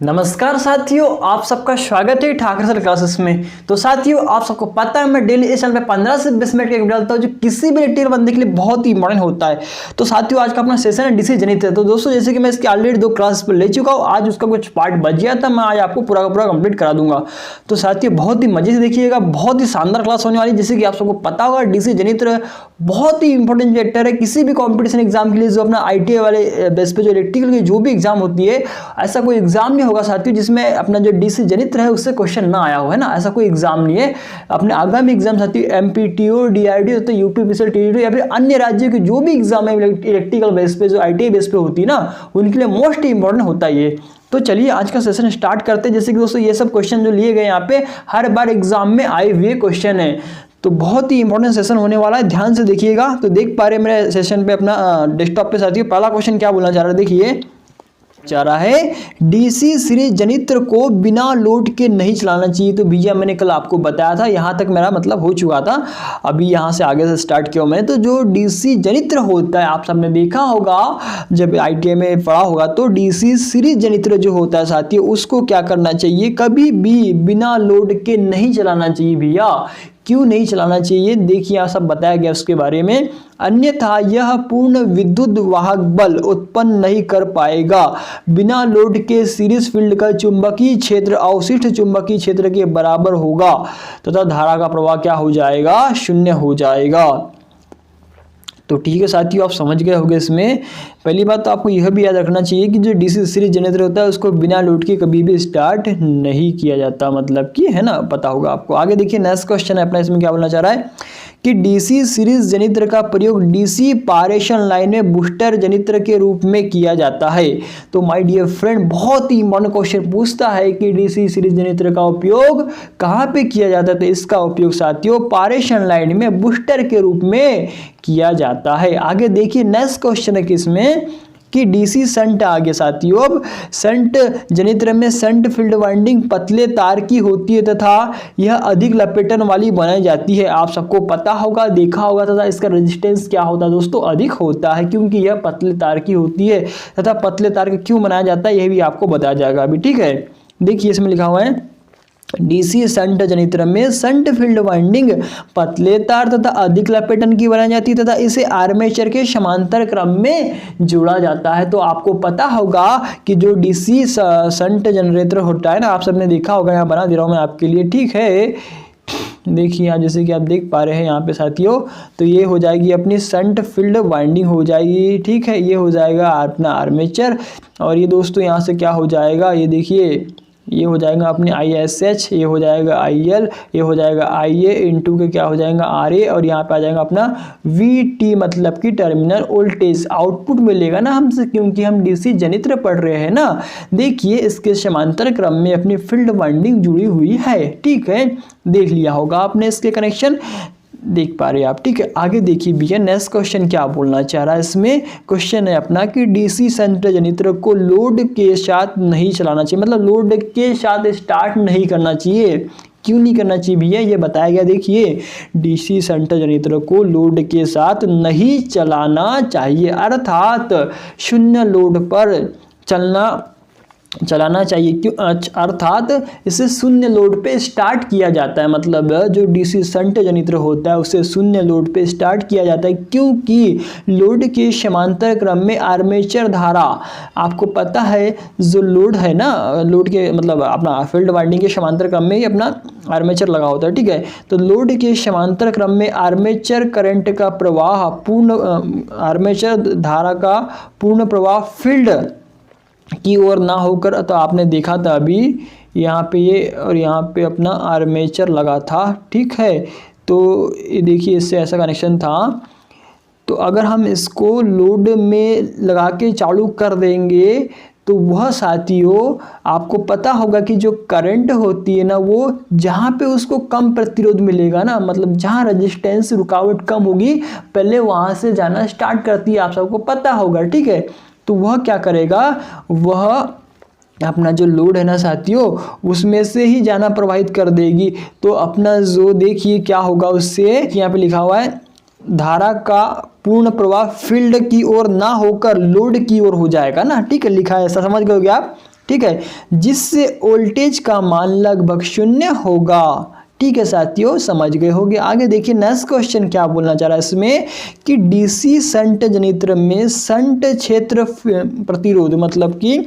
नमस्कार साथियों, आप सबका स्वागत है ठाकर सर क्लासेस में। तो साथियों, आप सबको पता है मैं डेली इस चैनल पे 15 से 20 मिनट का वीडियो डालता हूँ जो किसी भी रिटेल बंदे के लिए बहुत ही इंपॉर्टेंट होता है। तो साथियों, आज का अपना सेशन है डीसी जनित है। तो दोस्तों, जैसे कि मैं इसके ऑलरेडी 2 क्लास पर ले चुका हूँ, आज उसका कुछ पार्ट बच गया था, मैं आज आपको पूरा का पूरा कंप्लीट करा दूंगा। तो साथियों, बहुत ही मजे से देखिएगा, बहुत ही शानदार क्लास होने वाली है। जैसे कि आप सबको पता होगा, डीसी जनित बहुत ही इंपॉर्टेंट चैप्टर है किसी भी कॉम्पिटिशन एग्जाम के लिए। जो अपना ITI वाले बेस पे जो इलेक्ट्रिकल की जो भी एग्जाम होती है, ऐसा कोई एग्जाम नहीं होगा साथियों जिसमें अपना जो डीसी जनित है उससे क्वेश्चन ना आया हो, है ना। ऐसा कोई एग्जाम नहीं है। अपने आगामी एग्जाम साथियों MPTO, DRDO तो यूपीपीसीएल, TDO या फिर अन्य राज्यों के जो भी एग्जाम है इलेक्ट्रिकल बेस पे, जो ITI बेस पे होती है ना, उनके लिए मोस्ट इंपॉर्टेंट होता है ये। तो चलिए आज का सेशन स्टार्ट करते हैं। जैसे कि दोस्तों, ये सब क्वेश्चन जो लिए गए यहाँ पे हर बार एग्जाम में आए हुए क्वेश्चन है, तो बहुत ही इंपॉर्टेंट सेशन होने वाला है, ध्यान से देखिएगा। तो देख पा रहे हैं मेरे सेशन पे अपना डेस्कटॉप पे साथियों, पहला क्वेश्चन क्या बोलना चाह रहा है, देखिए चाह रहा है डीसी सीरीज जनित्र को बिना लोड के नहीं चलाना चाहिए। तो भैया मैंने कल आपको बताया था, यहाँ तक मेरा मतलब हो चुका था, अभी यहाँ से आगे से स्टार्ट किया मैंने। तो जो डीसी जनित्र होता है, आप सबने देखा होगा जब ITI में पढ़ा होगा, तो डीसी सीरीज जनित्र जो होता है साथियों, उसको क्या करना चाहिए, कभी भी बिना लोड के नहीं चलाना चाहिए। भैया क्यों नहीं चलाना चाहिए, देखिए यहाँ सब बताया गया उसके बारे में। अन्यथा यह पूर्ण विद्युत वाहक बल उत्पन्न नहीं कर पाएगा। बिना लोड के सीरीज फील्ड का चुंबकीय क्षेत्र अवशिष्ट चुंबकीय क्षेत्र के बराबर होगा तथा धारा का प्रवाह क्या हो जाएगा, शून्य हो जाएगा। तो ठीक है साथियों, आप समझ गए होंगे इसमें। पहली बात तो आपको यह भी याद रखना चाहिए कि जो डीसी सीरीज जनरेटर होता है उसको बिना लोड के कभी भी स्टार्ट नहीं किया जाता, मतलब कि, है ना, पता होगा आपको। आगे देखिए नेक्स्ट क्वेश्चन है अपना, इसमें क्या बोलना चाह रहा है कि डीसी सीरीज जनित्र का प्रयोग डीसी पारेषण लाइन में बूस्टर जनित्र के रूप में किया जाता है। तो माय डियर फ्रेंड, बहुत ही इंपॉर्टेंट क्वेश्चन पूछता है कि डीसी सीरीज जनित्र का उपयोग कहाँ पे किया जाता है। तो इसका उपयोग साथियों पारेषण लाइन में बूस्टर के रूप में किया जाता है। आगे देखिए नेक्स्ट क्वेश्चन है किसमें कि डीसी शंट आ गया साथियों। अब शंट जनित्र में शंट फील्ड वाइंडिंग पतले तार की होती है तथा यह अधिक लपेटन वाली बनाई जाती है। आप सबको पता होगा, देखा होगा, तथा इसका रेजिस्टेंस क्या होता है दोस्तों, अधिक होता है, क्योंकि यह पतले तार की होती है। तथा पतले तार के क्यों बनाया जाता है यह भी आपको बताया जाएगा अभी, ठीक है। देखिए इसमें लिखा हुआ है डीसी शंट जनित्र में शंट फील्ड वाइंडिंग पतले तार तथा अधिक लपेटन की बनाई जाती है तथा इसे आर्मेचर के समांतर क्रम में जोड़ा जाता है। तो आपको पता होगा कि जो डीसी शंट जनरेटर होता है ना, आप सबने देखा होगा, यहाँ बना दे रहा हूँ मैं आपके लिए, ठीक है। देखिए यहाँ जैसे कि आप देख पा रहे हैं यहाँ पे साथियों, तो ये हो जाएगी अपनी शंट फील्ड वाइंडिंग हो जाएगी, ठीक है। ये हो जाएगा अपना आर्मेचर, और ये दोस्तों यहाँ से क्या हो जाएगा, ये देखिए ये हो जाएगा अपने ISH, ये हो जाएगा IL, ये हो जाएगा IA इंटू के क्या हो जाएगा RA, और यहाँ पे आ जाएगा अपना VT, मतलब कि टर्मिनल वोल्टेज। आउटपुट मिलेगा ना हमसे, क्योंकि हम डीसी जनित्र पढ़ रहे हैं ना। देखिए इसके समांतर क्रम में अपनी फील्ड वाइंडिंग जुड़ी हुई है, ठीक है। देख लिया होगा आपने इसके कनेक्शन, देख पा रहे हैं आप, ठीक है। आगे देखिए भैया नेक्स्ट क्वेश्चन क्या बोलना चाह रहा है। इसमें क्वेश्चन है अपना कि डीसी शंट जनित्र को लोड के साथ नहीं चलाना चाहिए, मतलब लोड के साथ स्टार्ट नहीं करना चाहिए। क्यों नहीं करना चाहिए भैया, ये बताया गया। देखिए डीसी शंट जनित्र को लोड के साथ नहीं चलाना चाहिए, अर्थात शून्य लोड पर चलाना चाहिए। क्यों, अर्थात इसे शून्य लोड पे स्टार्ट किया जाता है, मतलब जो डीसी शंट जनित्र होता है उसे शून्य लोड पे स्टार्ट किया जाता है, क्योंकि लोड के समांतर क्रम में आर्मेचर धारा, आपको पता है जो लोड है ना, लोड के मतलब अपना फील्ड वाइंडिंग के समांतर क्रम में ही अपना आर्मेचर लगा होता है, ठीक है। तो लोड के समांतर क्रम में आर्मेचर करंट का प्रवाह आर्मेचर धारा का पूर्ण प्रवाह फील्ड की ओर ना होकर, तो आपने देखा था अभी यहाँ पे ये और यहाँ पे अपना आर्मेचर लगा था, ठीक है। तो ये देखिए इससे ऐसा कनेक्शन था, तो अगर हम इसको लोड में लगा के चालू कर देंगे तो वह साथियों आपको पता होगा कि जो करंट होती है ना, वो जहाँ पे उसको कम प्रतिरोध मिलेगा ना, मतलब जहाँ रेजिस्टेंस रुकावट कम होगी, पहले वहाँ से जाना स्टार्ट करती है, आप सबको पता होगा, ठीक है। तो वह क्या करेगा, वह अपना जो लोड है ना साथियों उसमें से ही जाना प्रवाहित कर देगी। तो अपना जो देखिए क्या होगा उससे, यहाँ पे लिखा हुआ है धारा का पूर्ण प्रवाह फील्ड की ओर ना होकर लोड की ओर हो जाएगा ना, ठीक है, लिखा है ऐसा, समझ गए आप, ठीक है, जिससे वोल्टेज का मान लगभग शून्य होगा। ठीक है साथियों, समझ गए होंगे। आगे देखिए नेक्स्ट क्वेश्चन क्या बोलना चाह रहा है इसमें कि डीसी शंट जनित्र में शंट क्षेत्र प्रतिरोध मतलब कि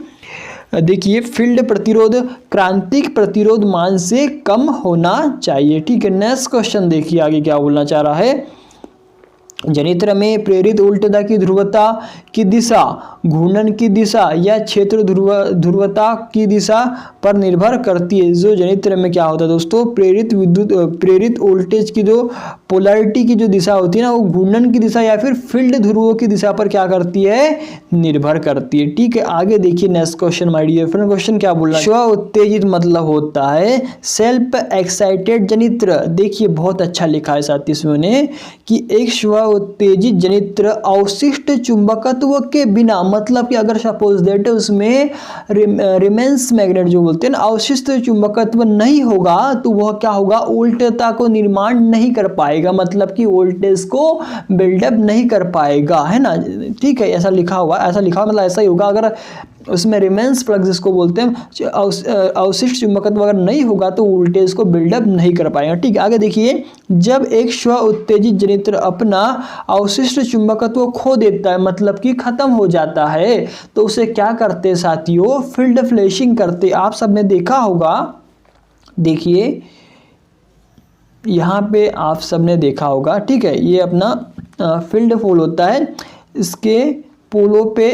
देखिए फील्ड प्रतिरोध क्रांतिक प्रतिरोध मान से कम होना चाहिए। ठीक है, नेक्स्ट क्वेश्चन देखिए आगे क्या बोलना चाह रहा है। जनित्र में प्रेरित उल्टता की ध्रुवता की दिशा घूर्णन की दिशा या क्षेत्र ध्रुवता की दिशा पर निर्भर करती है। जो जनित्र में क्या होता है दोस्तों, प्रेरित वोल्टेज की जो पोलैरिटी की जो दिशा होती है ना, वो घूर्णन की दिशा या फिर फील्ड ध्रुवों की दिशा पर क्या करती है, निर्भर करती है। ठीक है, आगे देखिए next question my dear friend. Question क्या बोल रहा है, स्व उत्तेजित मतलब होता है सेल्फ एक्साइटेड जनित्र। देखिए बहुत अच्छा लिखा है साथी इसमें कि एक स्व उत्तेजित जनित्र अवशिष्ट चुंबकत्व के बिना मतलब कि अगर सपोज दैट उसमें रिमेंस मैग्नेट जो बोलते हैं ना, अवशिष्ट चुंबकत्व नहीं होगा तो वह क्या होगा, उल्टता को निर्माण नहीं कर पाएगा, मतलब कि वोल्टेज को बिल्डअप नहीं कर पाएगा, है ना। ठीक है, ऐसा लिखा हुआ मतलब ऐसा ही होगा। अगर उसमें रिमेंस फ्लक्स जिसको बोलते हैं अवशिष्ट चुंबकत्व अगर नहीं होगा तो वोल्टेज को बिल्डअप नहीं कर पाएगा। ठीक है, आगे देखिए जब एक स्व उत्तेजित जनित्र अपना अवशिष्ट चुंबकत्व खो देता है मतलब कि खत्म हो जाता है तो उसे क्या करते हैं साथियों, फील्ड फ्लैशिंग करते। आप सबने देखा होगा, देखिए यहाँ पे आप सबने देखा होगा। ठीक है, ये अपना फील्ड पोल होता है, इसके पोलों पे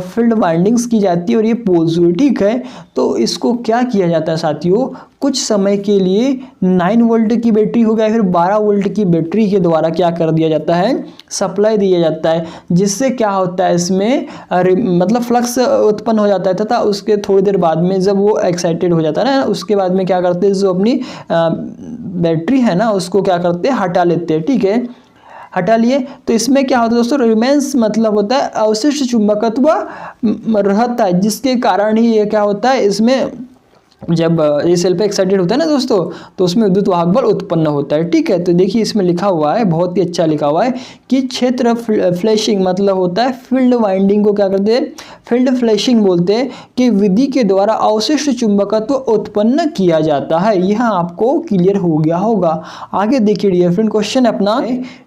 फील्ड वाइंडिंग्स की जाती है और ये पोल्स हुए। ठीक है, तो इसको क्या किया जाता है साथियों, कुछ समय के लिए 9 वोल्ट की बैटरी हो गया फिर 12 वोल्ट की बैटरी के द्वारा क्या कर दिया जाता है, सप्लाई दिया जाता है, जिससे क्या होता है इसमें मतलब फ्लक्स उत्पन्न हो जाता है तथा उसके थोड़ी देर बाद में जब वो एक्साइटेड हो जाता है ना, उसके बाद में क्या करते हैं, जो अपनी बैटरी है ना उसको क्या करते हैं, हटा लेते हैं। ठीक है, हटा लिए तो इसमें क्या होता है दोस्तों, रिमेंस मतलब होता है अवशिष्ट चुंबकत्व रहता है, जिसके कारण ही ये क्या होता है, इसमें जब ये सेल्फ एक्साइटेड होता है ना दोस्तों तो उसमें विद्युत वाहक बल उत्पन्न होता है। ठीक है, तो देखिए इसमें लिखा हुआ है, बहुत ही अच्छा लिखा हुआ है कि क्षेत्र फ्लैशिंग मतलब होता है फील्ड वाइंडिंग को क्या करते हैं, फील्ड फ्लैशिंग बोलते हैं कि विधि के द्वारा अवशिष्ट चुंबकत्व उत्पन्न किया जाता है। यह आपको क्लियर हो गया होगा। आगे देखिए डियर फ्रेंड, क्वेश्चन अपना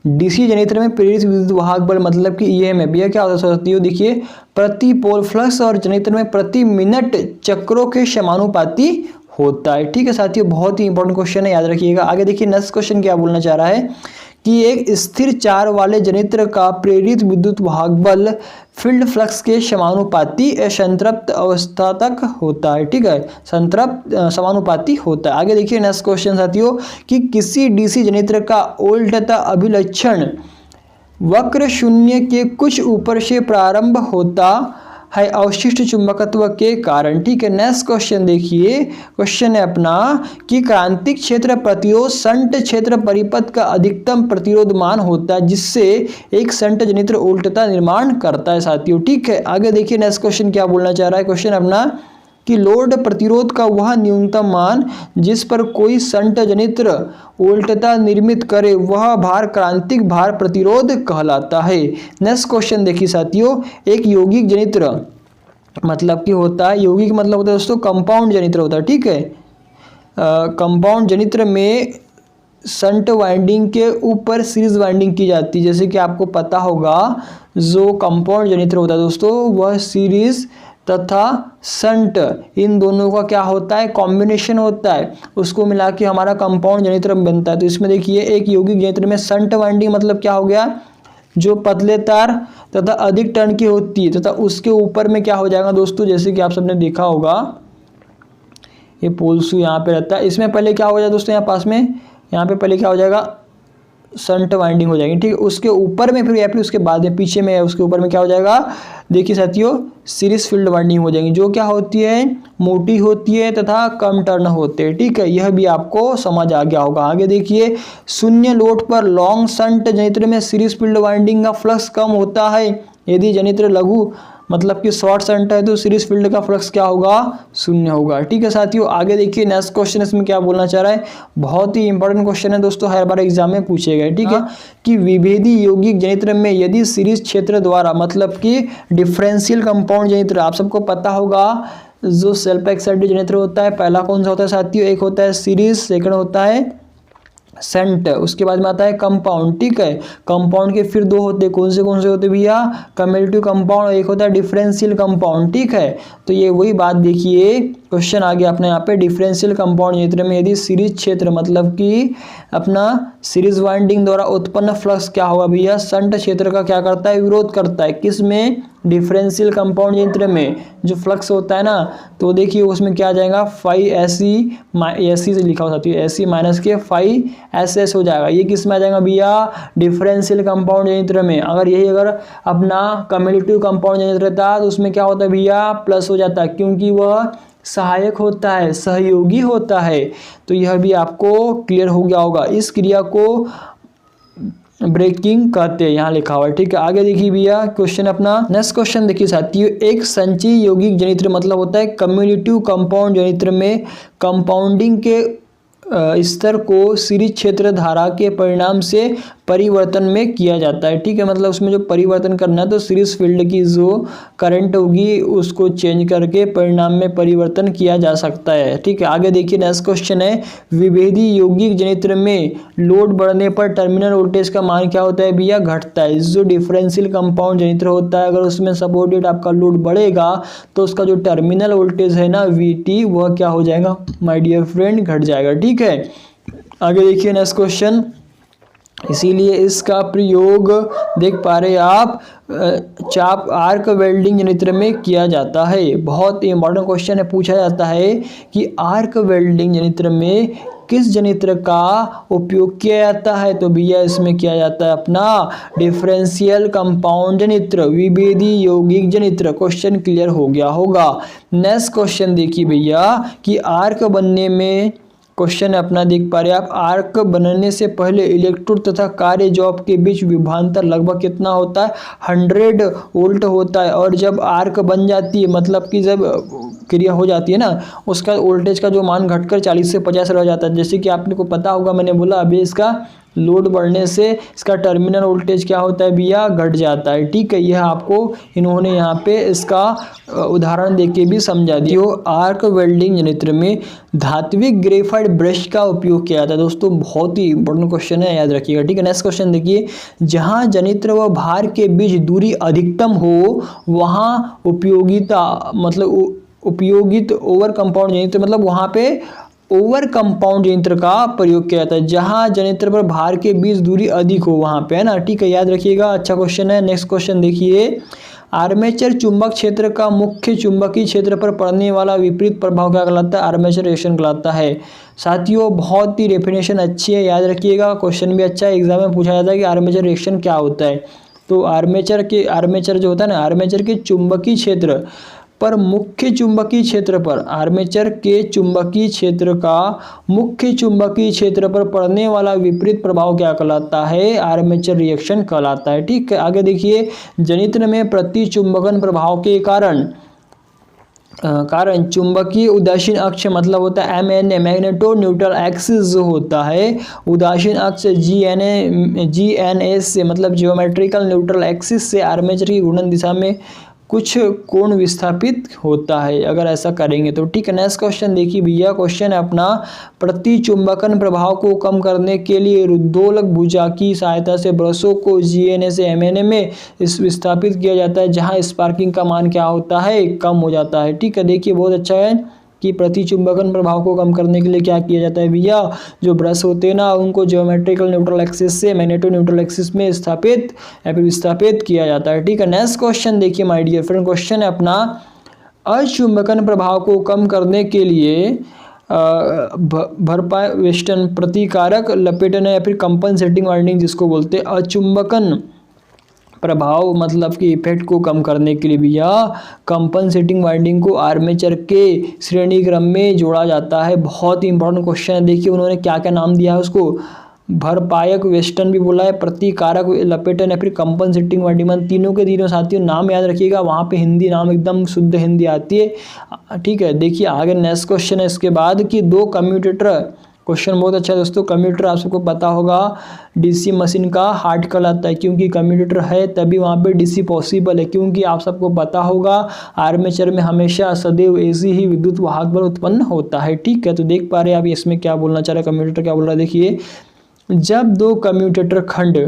डीसी जनित्र में प्रेरित विद्युत वाहक बल मतलब कि ईएमएफ, यह क्या होता है, देखिए प्रति पोल फ्लक्स और जनित्र में प्रति मिनट चक्रों के समानुपाती होता है। ठीक है साथियों, बहुत ही इंपॉर्टेंट क्वेश्चन है, याद रखिएगा। आगे देखिए नेक्स्ट क्वेश्चन क्या बोलना चाह रहा है कि एक स्थिर चार वाले जनित्र का प्रेरित विद्युत वाहक बल फील्ड फ्लक्स के समानुपाती संतृप्त अवस्था तक होता है। ठीक है, संतृप्त समानुपाती होता है। आगे देखिए नेक्स्ट क्वेश्चन साथियों कि किसी डीसी जनित्र का उल्टता अभिलक्षण वक्र शून्य के कुछ ऊपर से प्रारंभ होता है अवशिष्ट चुंबकत्व के कारण। ठीक है, नेक्स्ट क्वेश्चन देखिए, क्वेश्चन है अपना कि क्रांतिक क्षेत्र प्रतिरोध शंट क्षेत्र परिपथ का अधिकतम प्रतिरोध मान होता है जिससे एक शंट जनित्र उल्टता निर्माण करता है साथियों। ठीक है, आगे देखिए नेक्स्ट क्वेश्चन क्या बोलना चाह रहा है। क्वेश्चन अपना कि लोड प्रतिरोध का वह न्यूनतम मान जिस पर कोई शंट जनित्र उल्टता निर्मित करे वह भार क्रांतिक भार प्रतिरोध कहलाता है। नेक्स्ट क्वेश्चन देखिए साथियों, एक यौगिक जनित्र मतलब कि होता है, यौगिक मतलब होता है दोस्तों कंपाउंड जनित्र होता है। ठीक है, कंपाउंड जनित्र में शंट वाइंडिंग के ऊपर सीरीज वाइंडिंग की जाती है। जैसे कि आपको पता होगा जो कंपाउंड जनित्र होता है दोस्तों वह सीरीज तथा शंट इन दोनों का क्या होता है, कॉम्बिनेशन होता है, उसको मिला के हमारा कंपाउंड जनित्र बनता है। तो इसमें देखिए एक यौगिक जनित्र में शंट वाइंडिंग मतलब क्या हो गया, जो पतले तार तथा अधिक टर्न की होती है तथा उसके ऊपर में क्या हो जाएगा दोस्तों, जैसे कि आप सबने देखा होगा ये पोल्सू यहाँ पे रहता है, इसमें पहले क्या हो जाएगा दोस्तों, यहाँ पास में यहाँ पे पहले क्या हो जाएगा, शंट वाइंडिंग हो जाएगी। ठीक है, उसके ऊपर में फिर या फिर उसके बाद में पीछे में उसके ऊपर में क्या हो जाएगा, देखिए साथियों सीरीज फील्ड वाइंडिंग हो जाएंगी, जो क्या होती है, मोटी होती है तथा कम टर्न होते हैं। ठीक है, यह भी आपको समझ आ गया होगा। आगे देखिए, शून्य लोड पर लॉन्ग शंट जनित्र में सीरीज फील्ड वाइंडिंग का फ्लक्स कम होता है। यदि जनित्र लघु मतलब कि शॉर्ट शंट है तो सीरीज फील्ड का फ्लक्स क्या होगा, शून्य होगा। ठीक है साथियों, आगे देखिए नेक्स्ट क्वेश्चन इसमें क्या बोलना चाह रहा है, बहुत ही इंपॉर्टेंट क्वेश्चन है दोस्तों, हर बार एग्जाम में पूछे गए। ठीक है, कि विभेदी यौगिक जनित्र में यदि सीरीज क्षेत्र द्वारा मतलब कि डिफरेंशियल कंपाउंड जनित्र, आप सबको पता होगा जो सेल्फ एक्साइटेड जनरेटर होता है, पहला कौन सा होता है साथियों, एक होता है सीरीज, सेकंड होता है सेंट, उसके बाद में आता है कंपाउंड। ठीक है, कंपाउंड के फिर दो होते हैं, कौन से होते हैं भैया, कम्यूटेटिव कंपाउंड, और एक होता है डिफरेंशियल कंपाउंड। ठीक है, तो ये वही बात देखिए, क्वेश्चन आ गया अपने यहाँ पे, डिफरेंशियल कंपाउंड क्षेत्र में यदि सीरीज क्षेत्र मतलब कि अपना सीरीज वाइंडिंग द्वारा उत्पन्न फ्लक्स क्या होगा भैया, शंट क्षेत्र का क्या करता है, विरोध करता है, किसमें, डिफरेंशियल कंपाउंड यंत्र में जो फ्लक्स होता है ना, तो देखिए उसमें क्या आ जाएगा, फाई एसी से लिखा हो सकती है, एसी माइनस के फाई एस हो जाएगा, ये किस में आ जाएगा भैया, डिफरेंशियल कंपाउंड यंत्र में। अगर अपना कम्यूटेटिव कंपाउंड यंत्र था तो उसमें क्या होता है भैया, प्लस हो जाता है, क्योंकि वह सहायक होता है, सहयोगी होता है। तो यह भी आपको क्लियर हो गया होगा। इस क्रिया को ब्रेकिंग कहते हैं, यहाँ लिखा हुआ है। ठीक है, आगे देखिए भैया क्वेश्चन अपना, नेक्स्ट क्वेश्चन देखिए साथियों, एक संचयी यौगिक जनित्र मतलब होता है कम्यूटेटिव कंपाउंड जनित्र में कंपाउंडिंग के स्तर को सीरीज क्षेत्र धारा के परिणाम से परिवर्तन में किया जाता है। ठीक है, मतलब उसमें जो परिवर्तन करना है तो सीरीज फील्ड की जो करंट होगी उसको चेंज करके परिणाम में परिवर्तन किया जा सकता है। ठीक है, आगे देखिए नेक्स्ट क्वेश्चन है, विभेदी यौगिक जनित्र में लोड बढ़ने पर टर्मिनल वोल्टेज का मान क्या होता है भैया, घटता है। जो डिफरेंशियल कंपाउंड जनित्र होता है, अगर उसमें सपोर्टेड आपका लोड बढ़ेगा तो उसका जो टर्मिनल वोल्टेज है ना VT, वह क्या हो जाएगा माय डियर फ्रेंड, घट जाएगा। ठीक है, आगे देखिए नेक्स्ट क्वेश्चन, इसीलिए इसका प्रयोग देख पा रहे आप चाप आर्क वेल्डिंग जनित्र में किया जाता है। बहुत इंपॉर्टेंट क्वेश्चन है, पूछा जाता है कि आर्क वेल्डिंग जनित्र में किस जनित्र का उपयोग किया जाता है, तो भैया इसमें किया जाता है अपना डिफरेंशियल कंपाउंड जनित्र, विभेदी यौगिक जनित्र। क्वेश्चन क्लियर हो गया होगा। नेक्स्ट क्वेश्चन देखिए भैया कि आर्क बनने में, क्वेश्चन अपना देख पा रहे आप, आर्क बनने से पहले इलेक्ट्रोड तथा कार्य जॉब के बीच विभवांतर लगभग कितना होता है, 100 वोल्ट होता है। और जब आर्क बन जाती है, मतलब कि जब क्रिया हो जाती है ना, उसका वोल्टेज का जो मान घटकर 40 से 50 रह जाता है। जैसे कि आपने को पता होगा, मैंने बोला अभी इसका लोड बढ़ने से इसका टर्मिनल वोल्टेज क्या होता है भैया, घट जाता है। ठीक है, यह आपको इन्होंने यहाँ पे इसका उदाहरण देके भी समझा दिया। आर्क वेल्डिंग जनित्र में धात्विक ग्रेफाइट ब्रश का उपयोग किया जाता है। दोस्तों बहुत ही इंपॉर्टेंट क्वेश्चन है, याद रखिएगा। ठीक है, नेक्स्ट क्वेश्चन देखिए, जहाँ जनित्र व भार के बीच दूरी अधिकतम हो वहाँ उपयोगित ओवर कंपाउंड जनित्र, मतलब वहाँ पे ओवर कंपाउंड यंत्र का प्रयोग किया जाता है। जहां जनित्र पर भार के बीच दूरी अधिक हो वहां पे, है ना। ठीक है, याद रखिएगा, अच्छा क्वेश्चन है। नेक्स्ट क्वेश्चन देखिए, आर्मेचर चुंबक क्षेत्र का मुख्य चुंबकीय क्षेत्र पर पड़ने वाला विपरीत प्रभाव क्या कहलाता है, आर्मेचर रिएक्शन कहलाता है। साथियों बहुत ही डेफिनेशन अच्छी है, याद रखिएगा, क्वेश्चन भी अच्छा है, एग्जाम में पूछा जाता है कि आर्मेचर रिएक्शन क्या होता है। तो आर्मेचर जो होता है ना, आर्मेचर के चुंबकीय क्षेत्र पर मुख्य चुंबकीय क्षेत्र पर, आर्मेचर के चुंबकीय क्षेत्र का मुख्य चुंबकीय क्षेत्र पर पड़ने वाला विपरीत प्रभाव क्या कहलाता है, आर्मेचर रिएक्शन कहलाता है। ठीक है, आगे देखिए, जनित्र में प्रति चुंबकन प्रभाव के कारण चुंबकीय उदासीन अक्ष मतलब होता है MNA, मैग्नेटो न्यूट्रल एक्सिस जो होता है, उदासीन अक्ष GNA से मतलब जियोमेट्रिकल न्यूट्रल एक्सिस से आर्मेचर की घूर्णन दिशा में कुछ कोण विस्थापित होता है अगर ऐसा करेंगे तो। ठीक है, नेक्स्ट क्वेश्चन देखिए भैया, क्वेश्चन है अपना, प्रति चुंबकन प्रभाव को कम करने के लिए रुद्धोलक भुजा की सहायता से ब्रशों को GNA से MNA में विस्थापित किया जाता है, जहां स्पार्किंग का मान क्या होता है, कम हो जाता है। ठीक है, देखिए बहुत अच्छा है कि प्रति चुंबकन प्रभाव को कम करने के लिए क्या किया जाता है भैया, जो ब्रश होते हैं ना उनको ज्योमेट्रिकल न्यूट्रल एक्सिस से मैग्नेटो न्यूट्रल एक्सिस में विस्थापित किया जाता है। ठीक है, नेक्स्ट क्वेश्चन देखिए माय डियर फ्रेंड, क्वेश्चन है अपना, अचुंबकन प्रभाव को कम करने के लिए भरपाई वेस्टर्न प्रतिकारक लपेटना या फिर कंपनसेटिंग वाइंडिंग जिसको बोलते हैं, अचुंबकन प्रभाव मतलब कि इफेक्ट को कम करने के लिए भैया कंपनसेटिंग वाइंडिंग को आर्मेचर के श्रेणी क्रम में जोड़ा जाता है। बहुत ही इंपॉर्टेंट क्वेश्चन है, देखिए उन्होंने क्या क्या नाम दिया है उसको, भरपायक वेस्टर्न भी बोला है, प्रतिकारक लपेटन या फिर कंपनसेटिंग वाइंडिंग, तीनों के तीनों साथियों नाम याद रखिएगा, वहाँ पे हिंदी नाम एकदम शुद्ध हिंदी आती है। ठीक है, देखिए आगे नेक्स्ट क्वेश्चन है इसके बाद कि दो कम्यूटेटर क्वेश्चन बहुत अच्छा है दोस्तों। कम्यूटेटर आप सबको पता होगा डीसी मशीन का हार्ट कहलाता है, क्योंकि कम्यूटेटर है तभी वहाँ पे डीसी पॉसिबल है। क्योंकि आप सबको पता होगा आर्मेचर में हमेशा सदैव एसी ही विद्युत वाहक बल उत्पन्न होता है। ठीक है, तो देख पा रहे हैं आप इसमें क्या बोलना चाह रहे हैं, कम्यूटेटर क्या बोल रहा है। देखिए, जब दो कम्यूटेटर खंड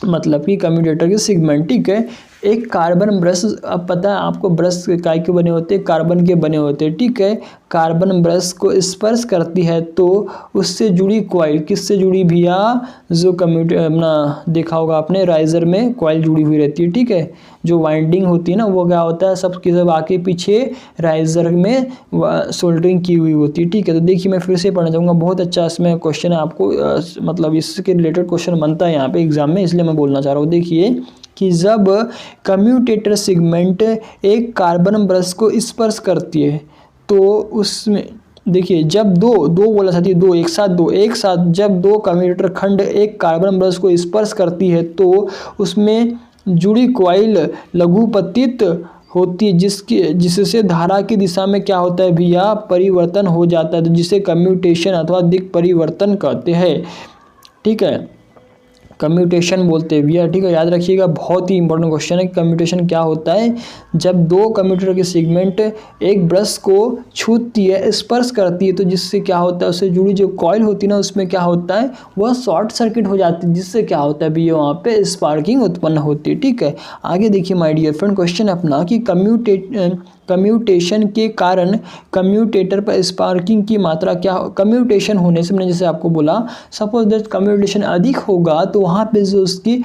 मतलब कि कम्यूटेटर के सेगमेंट, ठीक है, एक कार्बन ब्रश, अब पता है आपको ब्रश काय के बने होते हैं, कार्बन के बने होते हैं। ठीक है, कार्बन ब्रश को स्पर्श करती है तो उससे जुड़ी कॉइल किससे जुड़ी भैया, जो कम्यूटेटर अपना देखा होगा आपने राइजर में कॉइल जुड़ी हुई रहती है। ठीक है, जो वाइंडिंग होती है ना वो क्या होता है, सब की सब आके पीछे राइजर में सोल्डरिंग की हुई होती है। ठीक है, तो देखिए मैं फिर से पढ़ना चाहूँगा, बहुत अच्छा इसमें क्वेश्चन है, आपको मतलब इसके रिलेटेड क्वेश्चन बनता है यहाँ पे एग्जाम में, इसलिए मैं बोलना चाह रहा हूँ। देखिए कि जब कम्यूटेटर सेगमेंट एक कार्बन ब्रश को स्पर्श करती है तो उसमें देखिए, जब दो बोला साथी, एक साथ जब दो कम्यूटेटर खंड एक कार्बन ब्रश को स्पर्श करती है तो उसमें जुड़ी कॉइल लघुपतित होती है, जिससे धारा की दिशा में क्या होता है भैया, परिवर्तन हो जाता है, तो जिसे कम्यूटेशन अथवा दिक् परिवर्तन कहते हैं। ठीक है, कम्यूटेशन बोलते हैं भैया। ठीक है, याद रखिएगा, बहुत ही इंपॉर्टेंट क्वेश्चन है। कम्यूटेशन क्या होता है, जब दो कम्यूटेटर के सेगमेंट एक ब्रश को छूती है, स्पर्श करती है, तो जिससे क्या होता है, उससे जुड़ी जो कॉइल होती है ना, उसमें क्या होता है, वह शॉर्ट सर्किट हो जाती है, जिससे क्या होता है भैया, वहाँ पे स्पार्किंग उत्पन्न होती है। ठीक है, आगे देखिए माय डियर फ्रेंड, क्वेश्चन अपना कि कम्यूटेशन के कारण कम्यूटेटर पर स्पार्किंग की मात्रा क्या, कम्यूटेशन होने से मैंने जैसे आपको बोला, सपोज दैट कम्यूटेशन अधिक होगा तो वहाँ पे जो उसकी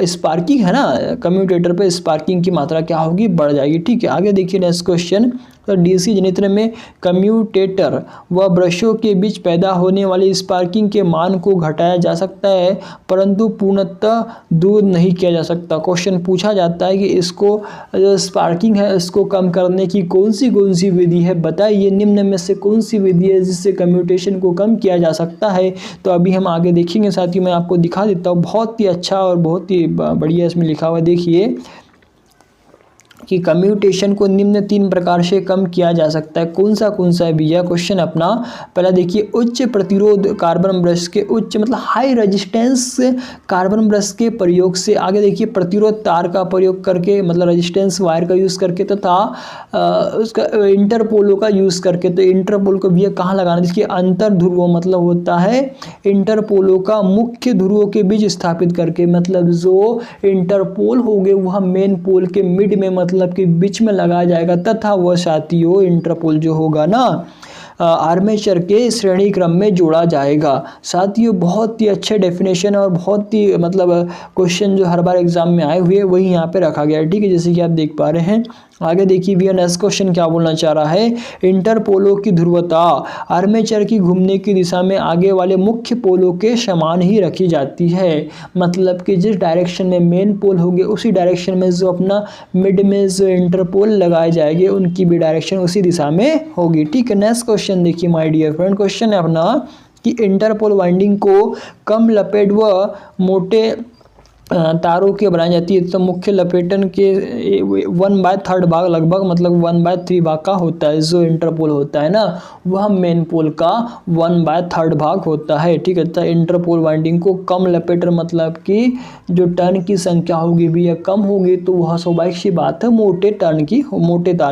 स्पार्किंग है ना, कम्यूटेटर पे स्पार्किंग की मात्रा क्या होगी, बढ़ जाएगी। ठीक है, आगे देखिए नेक्स्ट क्वेश्चन, तो डीसी जनरेटर में कम्यूटेटर व ब्रशों के बीच पैदा होने वाली स्पार्किंग के मान को घटाया जा सकता है, परंतु पूर्णतः दूर नहीं किया जा सकता। क्वेश्चन पूछा जाता है कि इसको जो स्पार्किंग है इसको कम करने की कौन सी विधि है, बताइए निम्न में से कौन सी विधि है जिससे कम्यूटेशन को कम किया जा सकता है। तो अभी हम आगे देखेंगे, साथ ही मैं आपको दिखा देता हूँ, बहुत ही अच्छा और बहुत ही बढ़िया इसमें लिखा हुआ है। देखिए कि कम्यूटेशन को निम्न 3 प्रकार से कम किया जा सकता है, कौन सा है भैया। क्वेश्चन अपना पहला देखिए, उच्च प्रतिरोध कार्बन ब्रश के, उच्च मतलब हाई रेजिस्टेंस कार्बन ब्रश के प्रयोग से, आगे देखिए प्रतिरोध तार का प्रयोग करके, मतलब रेजिस्टेंस वायर का यूज़ करके, तथा उसका इंटरपोलों का यूज़ करके। तो इंटरपोल को भैया कहाँ लगाना, देखिए अंतर ध्रुवों मतलब होता है इंटरपोलों का मुख्य ध्रुवों के बीच स्थापित करके, मतलब जो इंटरपोल हो गए वह मेन पोल के मिड में मतलब कि बीच में लगाया जाएगा, तथा वह साथियों इंटरपोल जो होगा ना आर्मेचर के श्रेणी क्रम में जोड़ा जाएगा। साथियों बहुत ही अच्छे डेफिनेशन और बहुत ही मतलब क्वेश्चन जो हर बार एग्जाम में आए हुए वही यहाँ पे रखा गया है। ठीक है, जैसे कि आप देख पा रहे हैं। आगे देखिए भैया नेक्स्ट क्वेश्चन क्या बोलना चाह रहा है, इंटरपोलों की ध्रुवता आर्मेचर की घूमने की दिशा में आगे वाले मुख्य पोलों के समान ही रखी जाती है, मतलब कि जिस डायरेक्शन में मेन पोल होंगे उसी डायरेक्शन में जो अपना मिड में जो इंटरपोल लगाए जाएंगे उनकी भी डायरेक्शन उसी दिशा में होगी। ठीक है, नेक्स्ट क्वेश्चन देखिए माय डियर फ्रेंड, क्वेश्चन है अपना कि इंटरपोल वाइंडिंग को कम लपेट व मोटे तारों की बनाई जाती है, तो मुख्य लपेटन के 1/3 भाग लगभग मतलब 1/3 भाग का होता है, जो इंटरपोल होता है ना वह मेन पोल का 1/3 भाग होता है। ठीक है, तो इंटरपोल वाइंडिंग को कम लपेटर मतलब कि जो टर्न की संख्या होगी भी या कम होगी तो वह स्वाभाविक सी बात है मोटे तार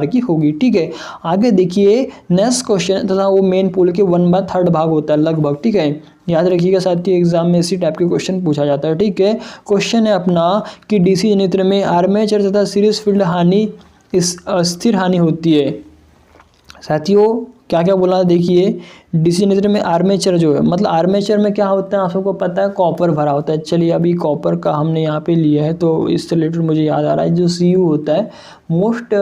की होगी। ठीक है, आगे देखिए नेक्स्ट क्वेश्चन, तथा वो मेन पोल के 1/3 भाग होता है लगभग। ठीक है, याद रखिएगा साथियों, एग्जाम में इसी टाइप के क्वेश्चन पूछा जाता है। ठीक है, क्वेश्चन है अपना कि डीसी जनरेटर में आर्मेचर तथा सीरीज फील्ड हानि स्थिर हानि होती है। साथियों क्या क्या बोला देखिए, डीसी जनरेटर में आर्मेचर जो है मतलब आर्मेचर में क्या होता है आप सबको पता है, कॉपर भरा होता है। चलिए अभी कॉपर का हमने यहाँ पे लिया है तो इससे रिलेटेड मुझे याद आ रहा है, जो सीयू होता है मोस्ट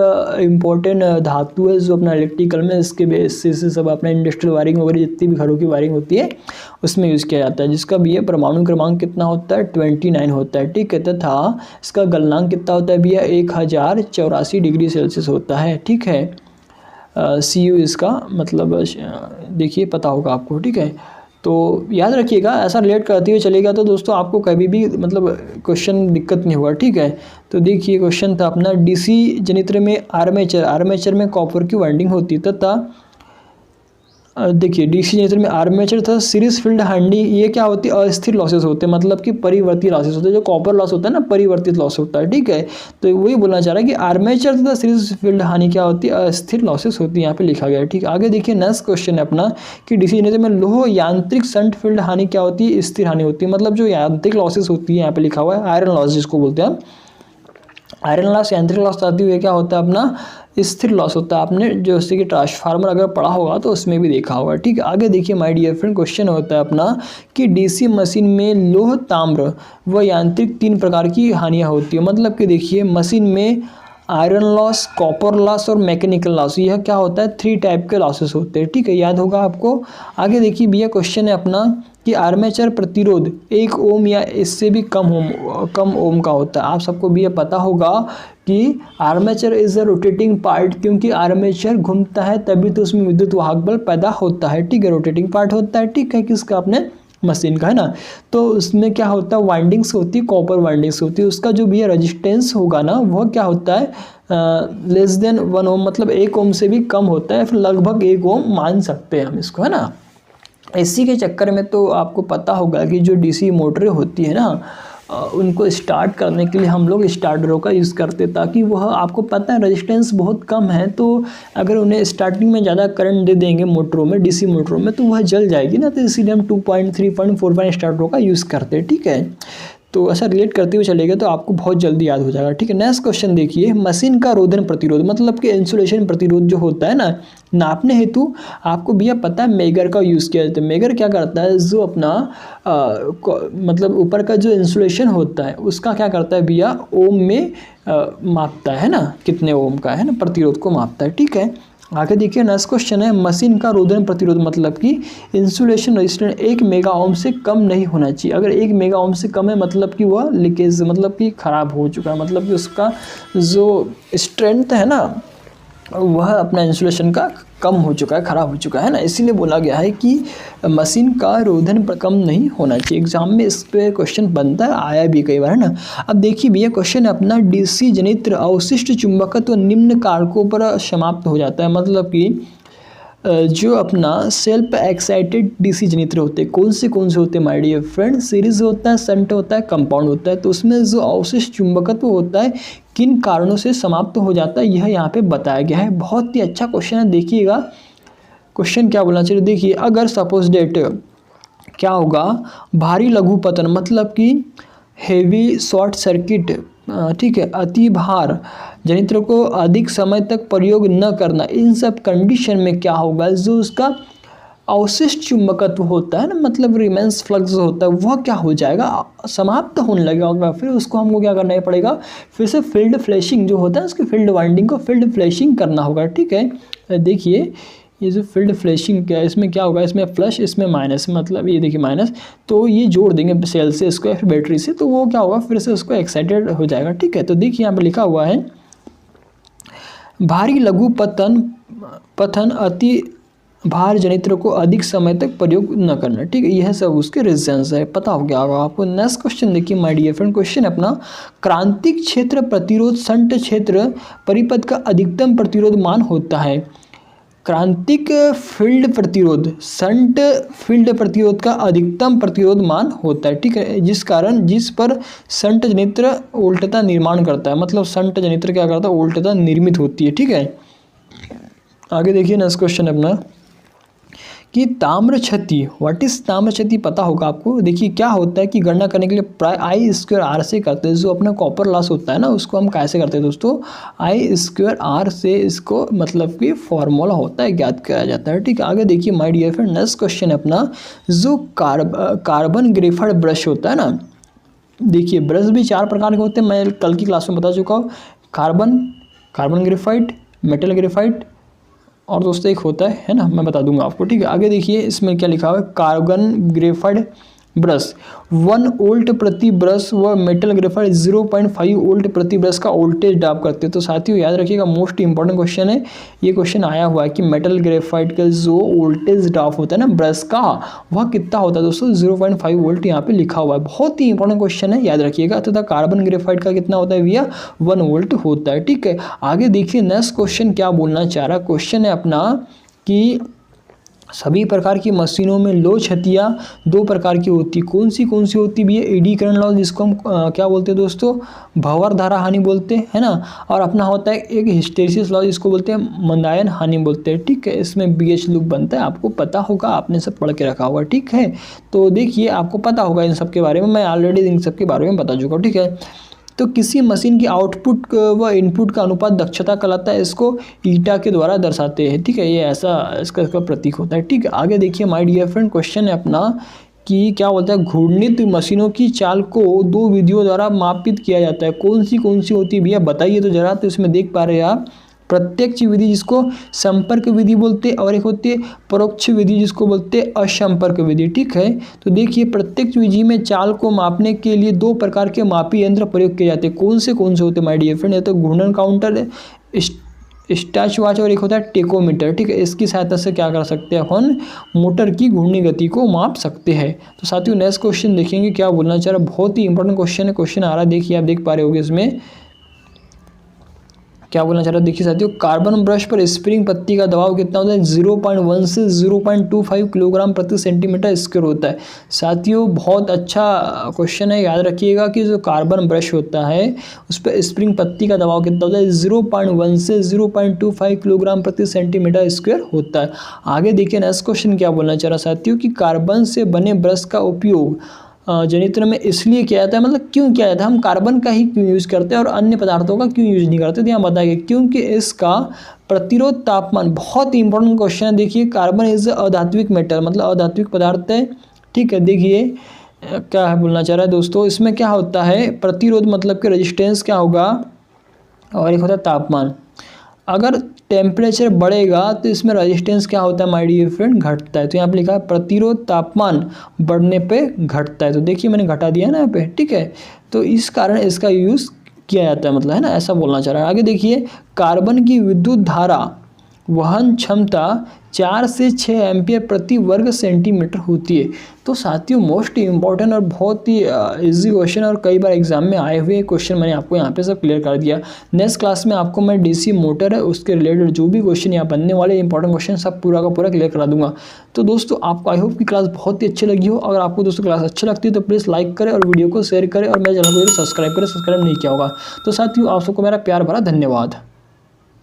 इम्पोर्टेंट धातु है जो अपना इलेक्ट्रिकल में, इसके बेसिस से सब अपना इंडस्ट्रियल वायरिंग वगैरह जितनी भी घरों की वायरिंग होती है उसमें यूज़ किया जाता है, जिसका भी है परमाणु क्रमांक कितना होता है 29 होता है। ठीक है, तथा इसका गलनांक कितना होता है भैया 1084 डिग्री सेल्सियस होता है। ठीक है, CU इसका मतलब देखिए पता होगा आपको। ठीक है, तो याद रखिएगा ऐसा रिलेट करते हुए चलेगा तो दोस्तों आपको कभी भी मतलब क्वेश्चन दिक्कत नहीं होगा। ठीक है, तो देखिए क्वेश्चन था अपना डीसी जनरेटर में आर्मेचर में कॉपर की वाइंडिंग होती है तथा देखिए डीसी जनरेटर में आर्मेचर तथा सीरीज फील्ड हानि ये क्या होती है, अस्थिर लॉसेस होते हैं, मतलब कि परिवर्ती लॉसेस होते हैं। जो कॉपर लॉस होता है ना, परिवर्तित लॉस होता है, ठीक है। तो वही बोलना चाह रहा है कि आर्मेचर तथा सीरीज फील्ड हानि क्या होती है, अस्थिर लॉसेस होती है, यहाँ पे लिखा गया है, ठीक है। आगे देखिए नेक्स्ट क्वेश्चन है अपना कि डीसी जनरेटर में लोह यांत्रिक शंट फील्ड हानि क्या होती है, स्थिर हानि होती है। मतलब जो यांत्रिक लॉसेस होती है, यहाँ पे लिखा हुआ है आयरन लॉस जिसको बोलते हैं। आयरन लॉस यांत्रिक लॉस आती हुई क्या होता है अपना, स्थिर लॉस होता है। आपने जो जैसे कि ट्रांसफार्मर अगर पढ़ा होगा तो उसमें भी देखा होगा, ठीक है। आगे देखिए माय डियर फ्रेंड क्वेश्चन होता है अपना कि डीसी मशीन में लोह ताम्र व यांत्रिक 3 प्रकार की हानियां होती है। मतलब कि देखिए मशीन में आयरन लॉस, कॉपर लॉस और मैकेनिकल लॉस, यह क्या होता है, 3 टाइप के लॉसेस होते हैं, ठीक है, याद होगा आपको। आगे देखिए भैया क्वेश्चन है अपना कि आर्मेचर प्रतिरोध 1 ओम या इससे भी कम ओम का होता है। आप सबको भी ये पता होगा कि armature is a rotating part, क्योंकि आर्मेचर घूमता है तभी तो उसमें विद्युत वाहक बल पैदा होता है, ठीक है, रोटेटिंग पार्ट होता है, ठीक है, किसका, अपने मशीन का, है ना। तो उसमें क्या होता है, वाइंडिंग्स होती है, कॉपर वाइंडिंग्स होती है, उसका जो भी रेजिस्टेंस होगा ना वह क्या होता है, लेस देन 1 ओम, मतलब 1 ओम से भी कम होता है, फिर लगभग 1 ओम मान सकते हैं हम इसको, है ना। इसी के चक्कर में तो आपको पता होगा कि जो डीसी मोटरें होती है ना, उनको स्टार्ट करने के लिए हम लोग स्टार्टरों का यूज़ करते, ताकि वह, आपको पता है रेजिस्टेंस बहुत कम है, तो अगर उन्हें स्टार्टिंग में ज़्यादा करंट दे देंगे मोटरों में, डीसी मोटरों में, तो वह जल जाएगी ना। तो इसीलिए हम 2.3.4 स्टार्टरों का यूज़ करते हैं, ठीक है। तो ऐसा रिलेट करते हुए चलेगा तो आपको बहुत जल्दी याद हो जाएगा, ठीक है। नेक्स्ट क्वेश्चन देखिए, मशीन का रोधन प्रतिरोध, मतलब कि इंसुलेशन प्रतिरोध जो होता है ना, नापने हेतु आपको भैया पता है मेगर का यूज़ किया जाता है। मेगर क्या करता है, जो अपना मतलब ऊपर का जो इंसुलेशन होता है उसका क्या करता है भैया, ओम में मापता है ना, कितने ओम का है ना, प्रतिरोध को मापता है, ठीक है। आगे देखिए नेक्स्ट क्वेश्चन है, मशीन का रोधन प्रतिरोध, मतलब कि इंसुलेशन रेजिस्टेंस 1 मेगा ओम से कम नहीं होना चाहिए। अगर 1 मेगा ओम से कम है मतलब कि वह लीकेज, मतलब कि खराब हो चुका है, मतलब कि उसका जो स्ट्रेंथ है ना वह अपना इंसुलेशन का कम हो चुका है, खराब हो चुका है ना। इसीलिए बोला गया है कि मशीन का रोधन कम नहीं होना चाहिए। एग्जाम में इस पे क्वेश्चन बनता है, आया भी कई बार, है ना। अब देखिए भैया क्वेश्चन अपना डीसी जनित्र अवशिष्ट चुंबकत्व निम्न कारकों पर समाप्त हो जाता है। मतलब कि जो अपना सेल्फ एक्साइटेड डीसी जनित्र होते हैं, कौन से होते हैं माय डियर फ्रेंड, सीरीज होता है, शंट होता है, कंपाउंड होता है। तो उसमें जो अवशिष्ट चुंबकत्व होता है किन कारणों से समाप्त हो जाता है, यह यहाँ पे बताया गया है। बहुत ही अच्छा क्वेश्चन है, देखिएगा क्वेश्चन क्या बोलना चाहिए। देखिए अगर सपोज डेट क्या होगा, भारी लघु पतन, मतलब कि हेवी शॉर्ट सर्किट, ठीक है, अति भार, जनित्र को अधिक समय तक प्रयोग न करना, इन सब कंडीशन में क्या होगा, जो उसका अवशिष्ट चुंबकत्व होता है ना, मतलब रिमेंस फ्लक्स होता है, वह क्या हो जाएगा, समाप्त होने लगेगा। फिर उसको हमको क्या करना पड़ेगा, फिर से फील्ड फ्लैशिंग जो होता है उसकी फील्ड वाइंडिंग को फील्ड फ्लैशिंग करना होगा, ठीक है। देखिए ये जो फील्ड फ्लैशिंग क्या है, इसमें क्या होगा, इसमें प्लस इसमें माइनस, मतलब ये देखिए माइनस, तो ये जोड़ देंगे सेल से इसको या फिर बैटरी से, तो वो क्या होगा, फिर से उसको एक्साइटेड हो जाएगा, ठीक है। तो देखिए यहाँ पर लिखा हुआ है भारी लघु पतन अति भार जनित्र को अधिक समय तक प्रयोग न करना, ठीक है। यह सब उसके रीजंस है, पता हो गया होगा आपको। नेक्स्ट क्वेश्चन देखिए माय डियर फ्रेंड, क्वेश्चन अपना क्रांतिक क्षेत्र प्रतिरोध शंट क्षेत्र परिपथ का अधिकतम प्रतिरोध मान होता है। क्रांतिक फील्ड प्रतिरोध शंट फील्ड प्रतिरोध का अधिकतम प्रतिरोध मान होता है, ठीक है, जिस पर शंट जनित्र उल्टता निर्माण करता है, मतलब शंट जनित्र क्या करता है, उल्टता निर्मित होती है, ठीक है। आगे देखिए नेक्स्ट क्वेश्चन अपना कि ताम्र क्षति, व्हाट इज ताम्र क्षति, पता होगा आपको। देखिए क्या होता है कि गणना करने के लिए प्राय I² R से करते हैं। जो अपना कॉपर लॉस होता है ना उसको हम कैसे करते हैं दोस्तों, I² R से इसको मतलब कि फॉर्मूला होता है, ज्ञात किया जाता है, ठीक है। आगे देखिए my dear friend next question अपना, जो कार्बन ग्रेफाइट ब्रश होता है ना, देखिए ब्रश भी 4 प्रकार के होते हैं, मैं कल की क्लास में बता चुका हूँ, कार्बन ग्रेफाइट, मेटल ग्रेफाइट, और दोस्तों एक होता है ना, मैं बता दूंगा आपको, ठीक है। आगे देखिए इसमें क्या लिखा हुआ है, कार्बन ग्रेफाइट ब्रश 1 वोल्ट प्रति ब्रश व मेटल ग्रेफाइट 0.5 वोल्ट प्रति ब्रश का वोल्टेज ड्रॉप करते हैं। तो साथियों याद रखिएगा, मोस्ट इंपॉर्टेंट क्वेश्चन है ये। क्वेश्चन आया हुआ है कि मेटल ग्रेफाइट का जो वोल्टेज ड्रॉप होता है ना ब्रश का, वह कितना होता है दोस्तों, 0.5 वोल्ट यहाँ पे लिखा हुआ है। बहुत ही इंपॉर्टेंट क्वेश्चन है, याद रखिएगा। तथा कार्बन ग्रेफाइट का कितना होता है भैया, 1 वोल्ट होता है, ठीक है। आगे देखिए नेक्स्ट क्वेश्चन क्या बोलना चाह रहा है, क्वेश्चन है अपना कि सभी प्रकार की मशीनों में लो क्षतियाँ दो प्रकार की होती है। कौन सी होती भी है? एडी करंट लॉस, जिसको हम क्या बोलते हैं दोस्तों, भंवर धारा हानि बोलते हैं, है ना। और अपना होता है एक हिस्टेरिसिस लॉस, जिसको बोलते हैं मंदायन हानि बोलते हैं, ठीक है। इसमें BH लूप बनता है, आपको पता होगा, आपने सब पढ़ के रखा होगा, ठीक है। तो देखिए आपको पता होगा इन सब के बारे में, मैं ऑलरेडी इन सब के बारे में बता चुका हूँ, ठीक है। तो किसी मशीन की आउटपुट व इनपुट का अनुपात दक्षता कहलाता है, इसको ईटा के द्वारा दर्शाते हैं, ठीक है। ये ऐसा इसका प्रतीक होता है, ठीक है। आगे देखिए माय डियर फ्रेंड, क्वेश्चन है अपना कि क्या बोलता है, घूर्णित मशीनों की चाल को दो विधियों द्वारा मापित किया जाता है। कौन सी होती है भैया, बताइए तो जरा। तो इसमें देख पा रहे हैं आप, प्रत्यक्ष विधि जिसको संपर्क विधि बोलते हैं, और एक होती है परोक्ष विधि जिसको बोलते हैं असंपर्क विधि, ठीक है। तो देखिए प्रत्यक्ष विधि में चाल को मापने के लिए दो प्रकार के मापी यंत्र प्रयोग किए जाते हैं। कौन से होते हैं माय डियर फ्रेंड? ये तो घूर्णन काउंटर है, स्टॉप वॉच, और एक होता है टेकोमीटर, ठीक है। इसकी सहायता से क्या कर सकते हैं अपन, मोटर की घूर्णी गति को माप सकते हैं। तो साथियों नेक्स्ट क्वेश्चन देखेंगे क्या बोलना चाह रहा है, बहुत ही इंपॉर्टेंट क्वेश्चन है। क्वेश्चन आ रहा है, देखिए आप देख पा रहे होगे इसमें क्या बोलना चाह रहा है। देखिए साथियों, कार्बन ब्रश पर स्प्रिंग पत्ती का दबाव कितना होता है? 0.1 से 0.25 किलोग्राम प्रति सेंटीमीटर स्क्वायर होता है। साथियों बहुत अच्छा क्वेश्चन है, याद रखिएगा कि जो कार्बन ब्रश होता है उस पर स्प्रिंग पत्ती का दबाव कितना होता है? 0.1 से 0.25 किलोग्राम प्रति सेंटीमीटर स्क्वायर होता है। आगे देखिए नेक्स्ट क्वेश्चन क्या बोलना चाह रहा है साथियों, कि कार्बन से बने ब्रश का उपयोग जनित्र में इसलिए किया जाता है, मतलब क्यों किया जाता है, हम कार्बन का ही क्यों यूज़ करते हैं और अन्य पदार्थों का क्यों यूज़ नहीं करते? तो यहाँ बताइए, क्योंकि इसका प्रतिरोध तापमान, बहुत ही इंपॉर्टेंट क्वेश्चन है। देखिए कार्बन इज अधात्विक मेटल, मतलब अधात्विक पदार्थ है, ठीक है। देखिए क्या है बोलना चाह रहा है दोस्तों, इसमें क्या होता है, प्रतिरोध मतलब कि रेजिस्टेंस क्या होगा, और एक होता है तापमान। अगर टेम्परेचर बढ़ेगा तो इसमें रेजिस्टेंस क्या होता है माय डियर फ्रेंड, घटता है। तो यहाँ पे लिखा है प्रतिरोध तापमान बढ़ने पे घटता है। तो देखिए मैंने घटा दिया ना यहाँ पे, ठीक है। तो इस कारण इसका यूज़ किया जाता है, मतलब है ना, ऐसा बोलना चाह रहा है। आगे देखिए, कार्बन की विद्युत धारा वहन क्षमता 4 से 6 एम्पियर प्रति वर्ग सेंटीमीटर होती है। तो साथियों मोस्ट इम्पॉर्टेंट और बहुत ही इजी क्वेश्चन, और कई बार एग्जाम में आए हुए क्वेश्चन मैंने आपको यहाँ पे सब क्लियर कर दिया। नेक्स्ट क्लास में आपको मैं DC मोटर है उसके रिलेटेड जो भी क्वेश्चन यहाँ बनने वाले इंपॉर्टेंट क्वेश्चन सब पूरा का पूरा क्लियर करा दूंगा। तो दोस्तों आपको आई होप की क्लास बहुत ही अच्छी लगी हो। अगर आपको दोस्तों क्लास अच्छी लगती है तो प्लीज़ लाइक करें और वीडियो को शेयर करें, और मेरे चैनल को सब्सक्राइब करें, सब्सक्राइब नहीं किया होगा। तो साथियों आप सबको मेरा प्यार भरा धन्यवाद।